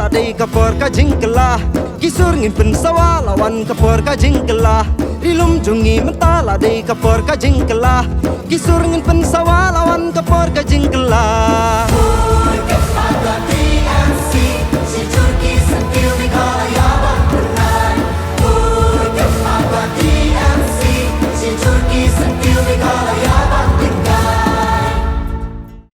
dei kapor ka jingkala kisur ngin pen sawa lawan kapor ka jingkala rilum jungi mentala dei kapor ka jingkala kisur ngin pen sawa lawan kapor ka jingkala